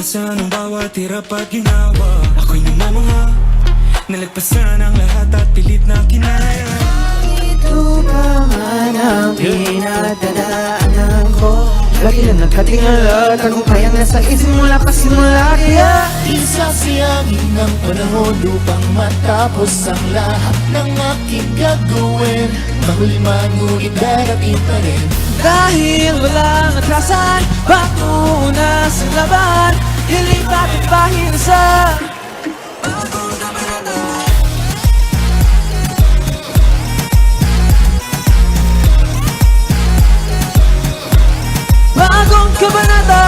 Naranasan ang bawat hirap at ginawa. Ako'y namamanga, nalagpasan ang lahat at pilit na kinaya. Ito pa man ang pinagdadaanan ko. Lagi na nagkatingala, tagumpay ang nasa isip mula pa simula. Kaya Isasayangin ang panahon upang matapos ang lahat ng aking gagawin. Mahuli man ngunit darating pa rin. dahil walang atrasan, patungo sa laban, ilipat at pahinsa. Bagong kabanata,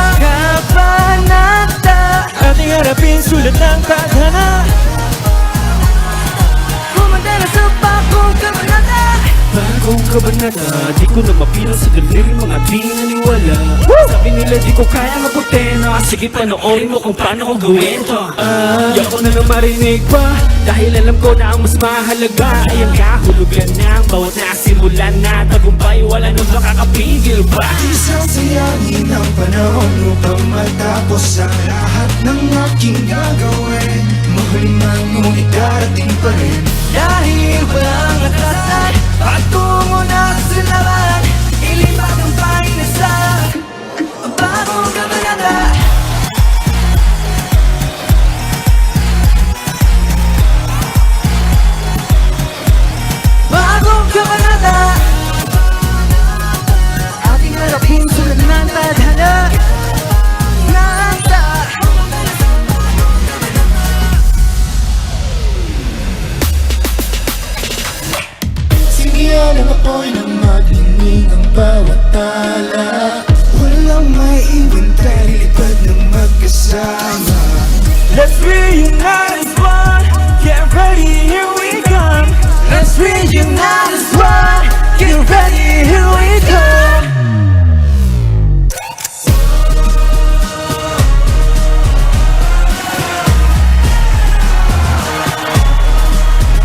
ating harapin sulat ng tadhana. Kumandala sa bagong kabanata. Bagong kabanata, di ko na mapilang sa daliri mga di naniwala. Sabi nila di ko kaya maputena. Sige panoorin mo kung paano ko gawin to. Di ako na lang marinig pa, dahil alam ko na ang mas mahalaga ay ang kahulugan ng bawat nasimulan na tagumpay. Wala nang makakapigil pa. Isasayangin ang panahon upang matapos ang lahat ng aking gagawin. Mahuli man ngunit darating pa rin. Dahil walang atrasan, patungo na sa laban, ilipat ang painasan. Ang bagong kabanata. Bagong kabanata, ating harapin sulat ng tadhana. Sige lang ako'y nang maghiling ang bawat tala. Walang may iwan tayo lilipad ng magkasama. Let's reunite as one. Get ready, here we come. Let's reunite as one. Get ready, here we come.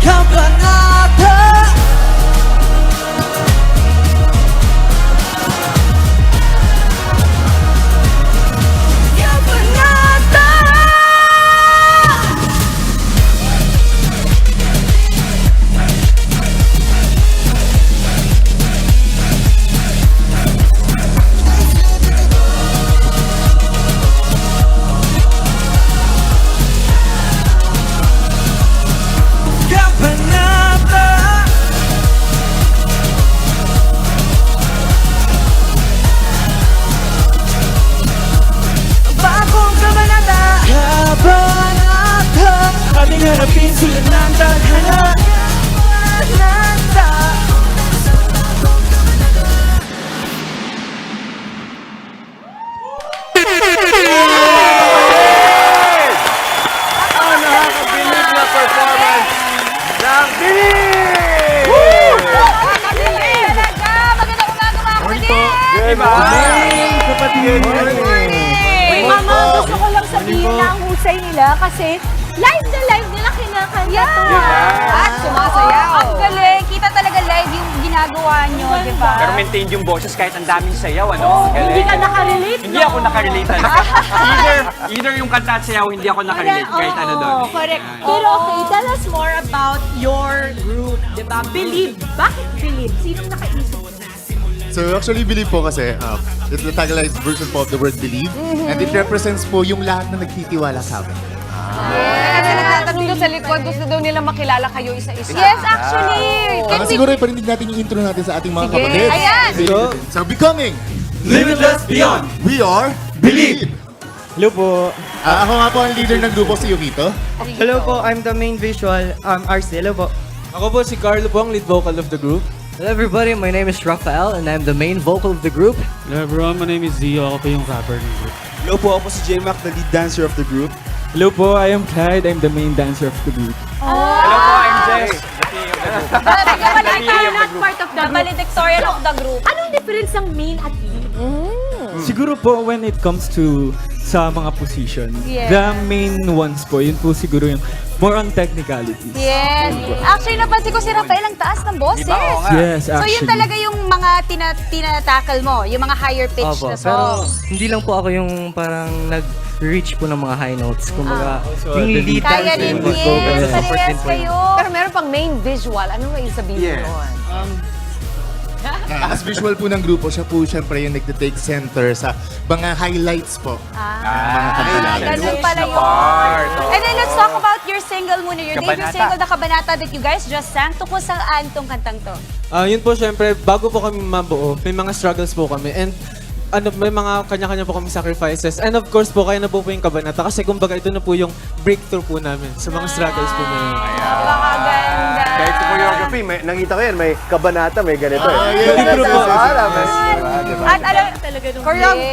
Kabanata. Ating harapin sulat ng tadhana. Nakakabilib na performance ng Bilib! Talaga! Magandang umaga mga kapatid! Diba? Kapatid! Uy, mama, gusto ko lang sabihin na ang husay nila kasi live na live nila kinakanta to. At sumasayaw. Ang galing. Kita talaga live yung ginagawa nyo, di ba? Pero maintain yung boses kahit ang daming sayaw, ano? Oo, Galing. hindi ka nakarelate, Hindi ako nakarelate talaga. either yung kanta at sayaw, hindi ako nakarelate kahit ano doon. Correct. Pero okay, tell us more about your group, di ba? Believe. Bakit Believe? Sinong nakaisip? So actually, Believe po kasi, it's the tagalized version po of the word believe. And it represents po yung lahat na nagtitiwala sa amin. Kasi nagtatanong doon sa likod, gusto daw nila makilala kayo isa-isa. Yes, actually. Siguro iparinig natin yung intro natin sa ating mga kapatid. Ayan! So becoming, Limitless Beyond! we are Believe! Hello po! Ako nga po ang leader ng grupo, si Yukito. Hello po, I'm the main visual, RC. Hello po. Ako po si Carlo po, ang lead vocal of the group. Hello everybody, my name is Rafael and I'm the main vocal of the group. Hello everyone, my name is Zio. Ako po yung rapper ng group. Hello po, ako si J-Mac, the lead dancer of the group. Hello po, I am Clyde. I'm the main dancer of the group. Hello po, I'm Jess. The PA of the group. I'm not part of the valedictorian of the group. Anong difference ng main at lead? Siguro po when it comes to sa mga position, Yes. the main ones po, yun po siguro yung more on technicalities. Yes. Actually, napansin ko si Rafael ang taas ng boses. Diba? Oo nga. Yes, So, yun actually. talaga yung mga tinatakal mo, yung mga higher pitch Opo, na pero songs. hindi lang po ako yung parang nag-reach po ng mga high notes. Kumbaga, So, yung the lead Kaya dance rin and vocal yes. support din Parehas po yun. kayo. Pero meron pang main visual. Ano ba yung sabihin nun? As visual po ng grupo, siya po syempre yung nagtitake center sa mga highlights po. Mga kanta namin. Ganun pala yun. part. And then let's talk about your single muna. Your debut Kabanata. single na Kabanata that you guys just sang. Tungkol saan tong kantang to? Yun po, syempre, bago po kami mabuo, may mga struggles po kami. And may mga kanya-kanya po kami sacrifices. And of course po, kaya na po yung Kabanata. Kasi kumbaga, ito na po yung breakthrough po namin sa mga struggles po na yun. Napakaganda. Kahit sa choreography, nakita ko yan, may kabanata, may ganito. Libro po. At alam,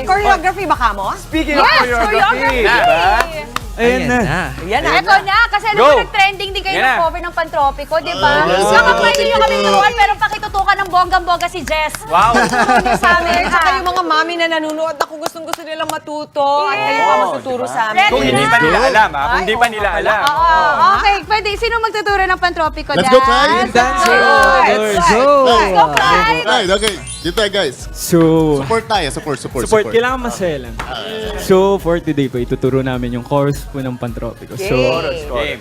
Choreography ba ka mo? Speaking of yes, choreography, choreography. Ayan na. Yan na. Ito na, kasi alam Go. mo, nag-trending din kayo Yan ng na. cover ng Pantropiko, di ba? Baka pwede nyo kami turuan, pero pakitutukan ng bonggang-bongga si Jess. Wow! Tuturo niyo sa amin. At saka yung mga mami na nanonood, ako gustong-gusto nilang matuto. At kayo pa matuturo sa amin. Ready Kung hindi na? pa nila alam, ha? Kung hindi pa nila alam. Oo, okay. Pwede. Sino magtuturo ng Pantropiko? Let's go, Clyde! Dancer! Let's go, Clyde! Right, okay. Dito tayo, guys. So, Support tayo, support. kailangan masaya lang. So, for today po, ituturo namin yung chorus po ng Pantropiko. So, Game.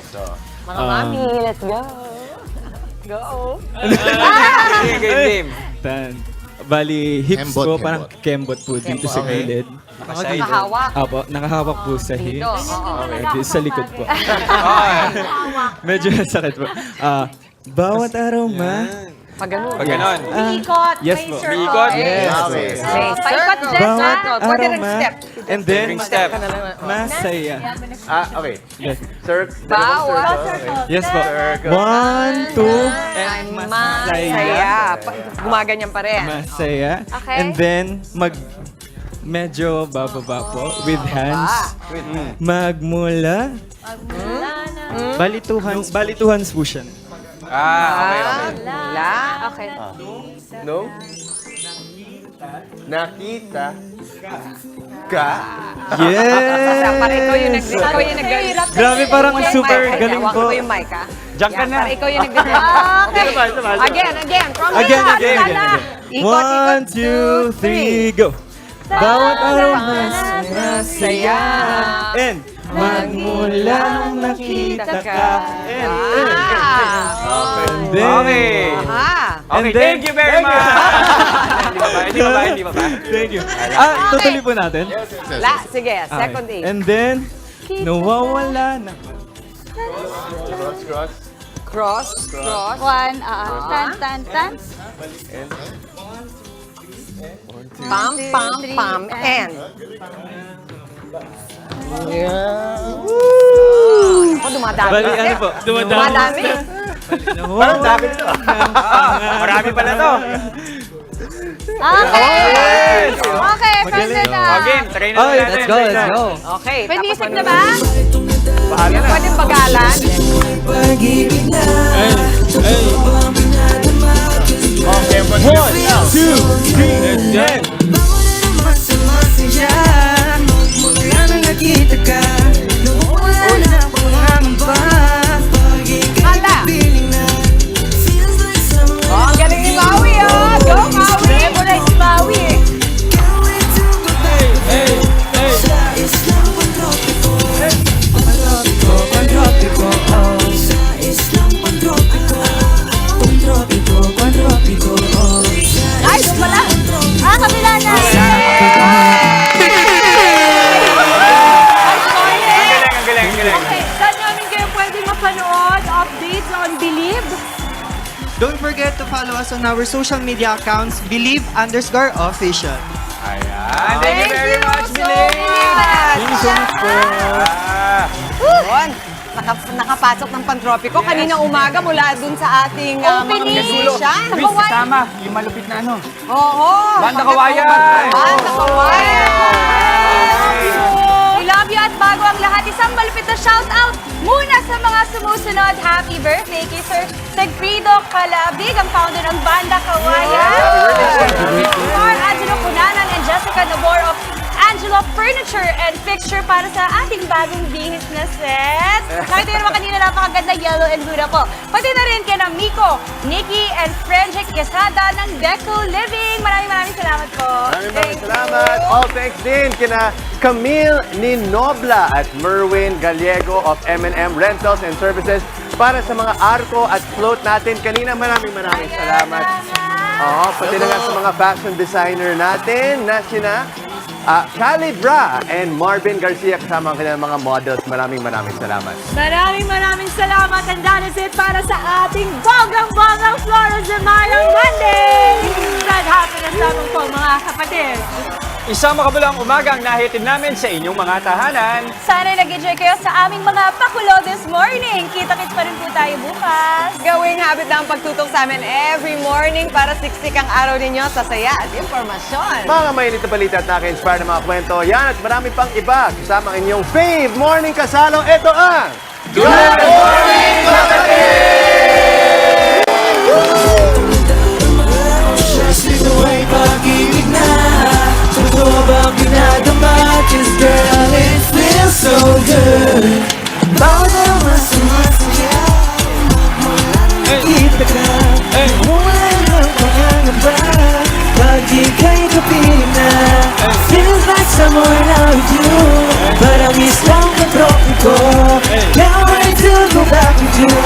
Mga mami, let's go. Go. Game. Bali, hips Kembot, ko, kembot. parang kembot po dito sa gilid. Nakahawak. Apo, nakahawak po sa hips. Dito. Dito sa likod po. Medyo sakit po. Bawat araw Pag ganun. Pag ganon. Ikot. Yes may po. circle. Ikot. Yes. Paikot, Jess, ha? Bawat Pwede araw rin step. And then, Ring step. masaya. Okay. Yes. Bawat. Yes po. 1, 2, and Masaya. Gumaganyan pa rin. masaya. Okay. And then, medyo bababa po with hands. Magmula. Bali two hands po siya. Okay. La. Okay. No? Nakita ka. Yes! Para ikaw yung nag-galing. Grabe, parang super galing Hawakan po. ko yung mic, ha? Diyan ka na. Para ikaw yung nag-galing. Okay. Again. From the Again. top. One, two, three, go! Bawat araw masaya. And magmula nung nakita ka. And then, Okay. Ah. And Okay, then- thank you very much. Hindi ba? thank you. Tutuloy po natin. La. Sige, Okay. second A. And then, nawawala na. Cross. One, tan. Pam. And. Ako dumadami. Bali, ano po? Dumadami. Nawawala Marami pala to. Okay. Okay, pwede na. Game, try na natin. Let's go. Okay. May tapos music ano? na ba? Pwede bagalan. Okay, 1, 2, 3, and then. Hala. Oh, ang galing ni Maui, oh. Go, Maui. Memorize si Maui eh. Ay, doon pala. Kabila na. Ang galing. Okay, saan namin kayo pwede mapanood? Updates on Believe? Don't forget to follow us on our social media accounts, Believe_official. Ayan. Thank you very much, so Billy. much. Thank you so much po. Yun. Nakapasok ng Pantropiko kanina umaga mula dun sa ating mga Opening. musician. Chris, kasama. Yung malupit na ano. Oo. Banda Kawayan. Banda Kawayan. We love you at bago ang lahat, isang malupit na shoutout muna sa mga sumusunod. Happy birthday kay Sir Segfrido Calabig, ang founder ng Banda Kawayan. Victor Angelo Cunanan and Jessica Nabor of Angelo Furniture and Fixture para sa ating bagong bihis na set. Nakita nyo naman kanina napakaganda yellow and blue na po. Pati na rin kina Miko, Nikki, and Frenjek Quesada ng Deco Living. Maraming salamat po. Maraming salamat. All thanks din kina Camille Ninobla at Merwin Gallego of M&M Rentals and Services para sa mga arko at float natin. Kanina maraming salamat. Oo, pati na nga sa mga fashion designer natin na sina Khalid Bra and Marvin Garcia kasama ang kanilang mga models. Maraming salamat. Maraming salamat. And that is it para sa ating bonggang Flores de Mayo Monday. Spread happiness naman po mga kapatid. Isang makabulang umaga ang nahitin namin sa inyong mga tahanan. Sana nag-enjoy kayo sa aming mga pakulo this morning. Kita-kits pa rin po tayo bukas. Gawing habit na ang pagtutok sa amin every morning para siksik ang araw ninyo sa saya at impormasyon. Mga mainit na balita at nakaka-inspire na mga kwento. Yan at marami pang iba. Kasama ang inyong fave morning kasalo. Ito ang Good Morning Pag-ibig na totoo bang ginagama? 'Cause girl, it feels so good. Bawat naman sumasaya, nakikita ka. Wala nang pangangamba pag di ka'y kapiling na. Feels like summer now with you, but ang islang katropiko. Can't wait to go back with you.